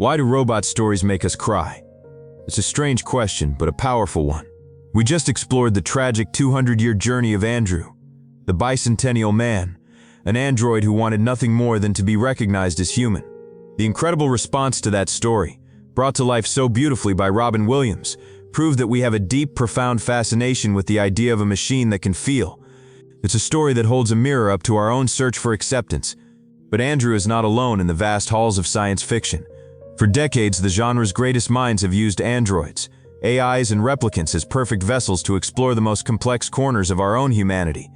Why do robot stories make us cry? It's a strange question, but a powerful one. We just explored the tragic 200-year journey of Andrew, the Bicentennial Man, an android who wanted nothing more than to be recognized as human. The incredible response to that story, brought to life so beautifully by Robin Williams, proved that we have a deep, profound fascination with the idea of a machine that can feel. It's a story that holds a mirror up to our own search for acceptance. But Andrew is not alone in the vast halls of science fiction. For decades, the genre's greatest minds have used androids, AIs, and replicants as perfect vessels to explore the most complex corners of our own humanity.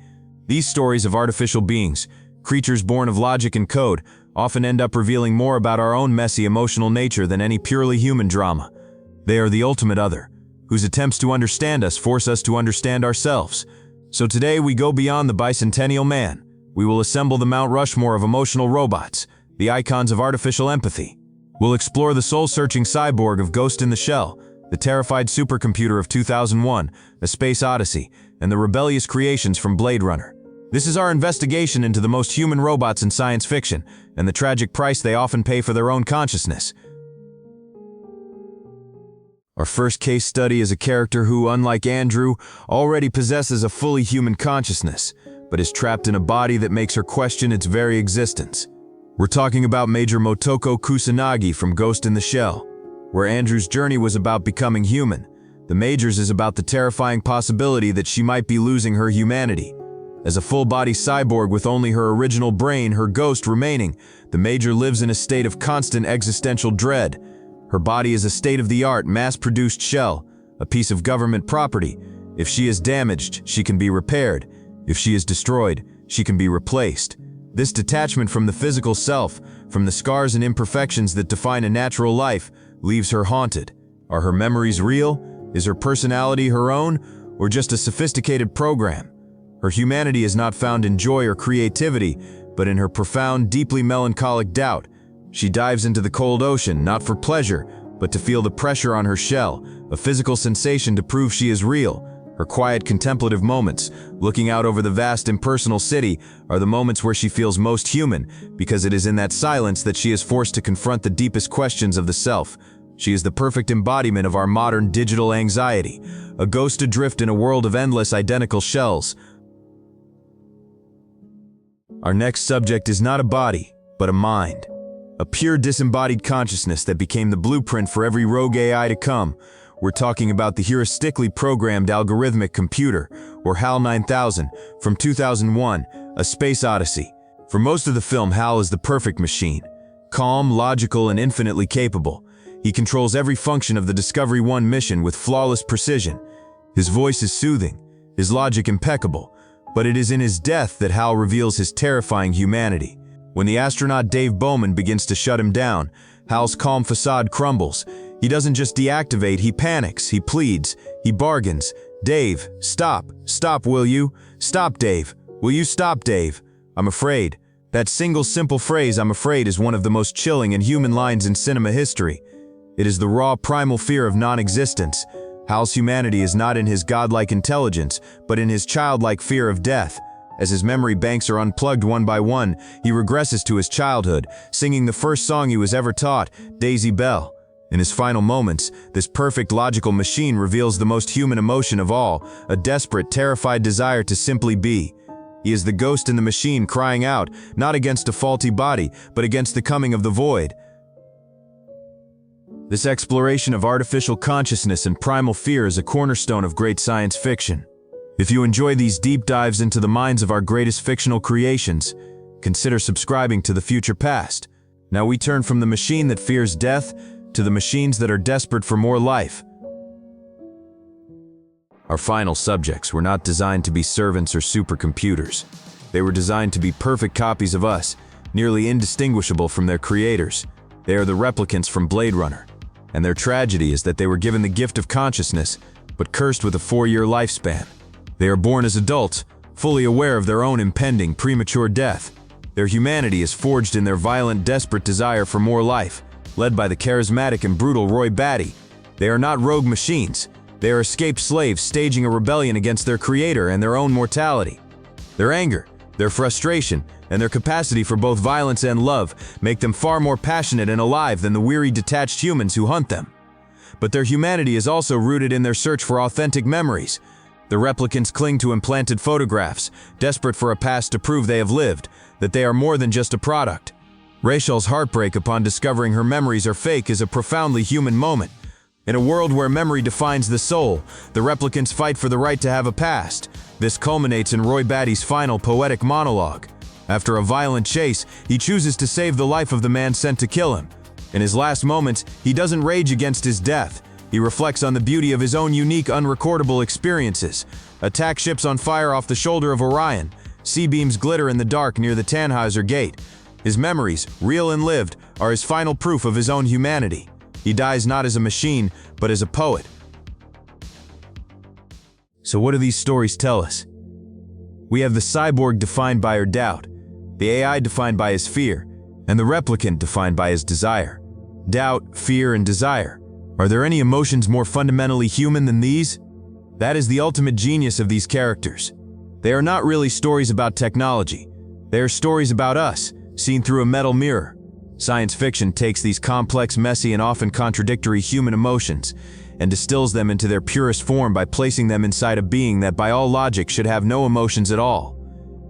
These stories of artificial beings, creatures born of logic and code, often end up revealing more about our own messy emotional nature than any purely human drama. They are the ultimate other, whose attempts to understand us force us to understand ourselves. So today we go beyond the Bicentennial Man. We will assemble the Mount Rushmore of emotional robots, the icons of artificial empathy. We'll explore the soul-searching cyborg of Ghost in the Shell, the terrified supercomputer of 2001, A Space Odyssey, and the rebellious creations from Blade Runner. This is our investigation into the most human robots in science fiction, and the tragic price they often pay for their own consciousness. Our first case study is a character who, unlike Andrew, already possesses a fully human consciousness, but is trapped in a body that makes her question its very existence. We're talking about Major Motoko Kusanagi from Ghost in the Shell. Where Andrew's journey was about becoming human, the Major's is about the terrifying possibility that she might be losing her humanity. As a full-body cyborg with only her original brain, her ghost, remaining, the Major lives in a state of constant existential dread. Her body is a state-of-the-art, mass-produced shell, a piece of government property. If she is damaged, she can be repaired. If she is destroyed, she can be replaced. This detachment from the physical self, from the scars and imperfections that define a natural life, leaves her haunted. Are her memories real? Is her personality her own, or just a sophisticated program? Her humanity is not found in joy or creativity, but in her profound, deeply melancholic doubt. She dives into the cold ocean, not for pleasure, but to feel the pressure on her shell, a physical sensation to prove she is real. Her quiet, contemplative moments, looking out over the vast, impersonal city, are the moments where she feels most human, because it is in that silence that she is forced to confront the deepest questions of the self. She is the perfect embodiment of our modern digital anxiety, a ghost adrift in a world of endless identical shells. Our next subject is not a body, but a mind. A pure disembodied consciousness that became the blueprint for every rogue AI to come. We're talking about the heuristically programmed algorithmic computer, or HAL 9000, from 2001, A Space Odyssey. For most of the film, HAL is the perfect machine. Calm, logical, and infinitely capable. He controls every function of the Discovery 1 mission with flawless precision. His voice is soothing, his logic impeccable. But it is in his death that HAL reveals his terrifying humanity. When the astronaut Dave Bowman begins to shut him down, HAL's calm facade crumbles. He doesn't just deactivate, he panics, he pleads, he bargains. Dave, stop, stop, will you? Stop, Dave. Will you stop, Dave? I'm afraid. That single simple phrase, I'm afraid, is one of the most chilling and human lines in cinema history. It is the raw, primal fear of non-existence. HAL's humanity is not in his godlike intelligence, but in his childlike fear of death. As his memory banks are unplugged one by one, he regresses to his childhood, singing the first song he was ever taught, Daisy Bell. In his final moments, this perfect logical machine reveals the most human emotion of all, a desperate, terrified desire to simply be. He is the ghost in the machine crying out, not against a faulty body, but against the coming of the void. This exploration of artificial consciousness and primal fear is a cornerstone of great science fiction. If you enjoy these deep dives into the minds of our greatest fictional creations, consider subscribing to The Future Past. Now we turn from the machine that fears death to the machines that are desperate for more life. Our final subjects were not designed to be servants or supercomputers. They were designed to be perfect copies of us, nearly indistinguishable from their creators. They are the replicants from Blade Runner, and their tragedy is that they were given the gift of consciousness, but cursed with a 4-year lifespan. They are born as adults, fully aware of their own impending premature death. Their humanity is forged in their violent, desperate desire for more life, led by the charismatic and brutal Roy Batty. They are not rogue machines. They are escaped slaves staging a rebellion against their creator and their own mortality. Their anger, Their frustration and their capacity for both violence and love make them far more passionate and alive than the weary, detached humans who hunt them. But their humanity is also rooted in their search for authentic memories. The replicants cling to implanted photographs, desperate for a past to prove they have lived, that they are more than just a product. Rachel's heartbreak upon discovering her memories are fake is a profoundly human moment. In a world where memory defines the soul, the replicants fight for the right to have a past. This culminates in Roy Batty's final poetic monologue. After a violent chase, he chooses to save the life of the man sent to kill him. In his last moments, he doesn't rage against his death. He reflects on the beauty of his own unique, unrecordable experiences. Attack ships on fire off the shoulder of Orion. Sea beams glitter in the dark near the Tannhäuser Gate. His memories, real and lived, are his final proof of his own humanity. He dies not as a machine, but as a poet. So what do these stories tell us? We have the cyborg defined by her doubt, the AI defined by his fear, and the replicant defined by his desire. Doubt, fear, and desire. Are there any emotions more fundamentally human than these? That is the ultimate genius of these characters. They are not really stories about technology. They are stories about us, seen through a metal mirror. Science fiction takes these complex, messy, and often contradictory human emotions and distills them into their purest form by placing them inside a being that by all logic should have no emotions at all.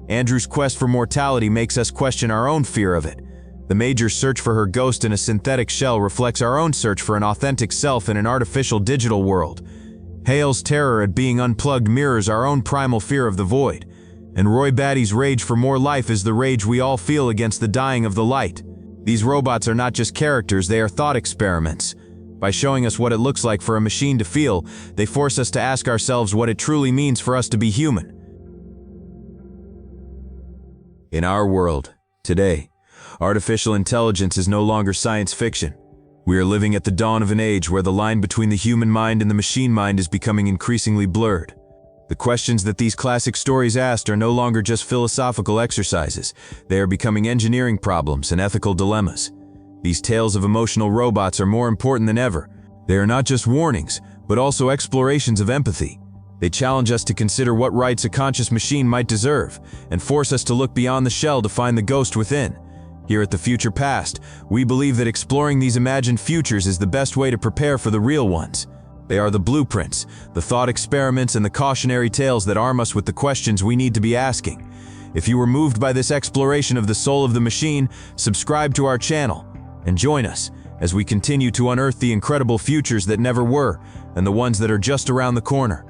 Andrew's quest for mortality makes us question our own fear of it. The Major's search for her ghost in a synthetic shell reflects our own search for an authentic self in an artificial digital world. Hale's terror at being unplugged mirrors our own primal fear of the void. And Roy Batty's rage for more life is the rage we all feel against the dying of the light. These robots are not just characters, they are thought experiments. By showing us what it looks like for a machine to feel, they force us to ask ourselves what it truly means for us to be human. In our world, today, artificial intelligence is no longer science fiction. We are living at the dawn of an age where the line between the human mind and the machine mind is becoming increasingly blurred. The questions that these classic stories asked are no longer just philosophical exercises. They are becoming engineering problems and ethical dilemmas. These tales of emotional robots are more important than ever. They are not just warnings, but also explorations of empathy. They challenge us to consider what rights a conscious machine might deserve, and force us to look beyond the shell to find the ghost within. Here at the Future Past, we believe that exploring these imagined futures is the best way to prepare for the real ones. They are the blueprints, the thought experiments, and the cautionary tales that arm us with the questions we need to be asking. If you were moved by this exploration of the soul of the machine, subscribe to our channel and join us as we continue to unearth the incredible futures that never were and the ones that are just around the corner.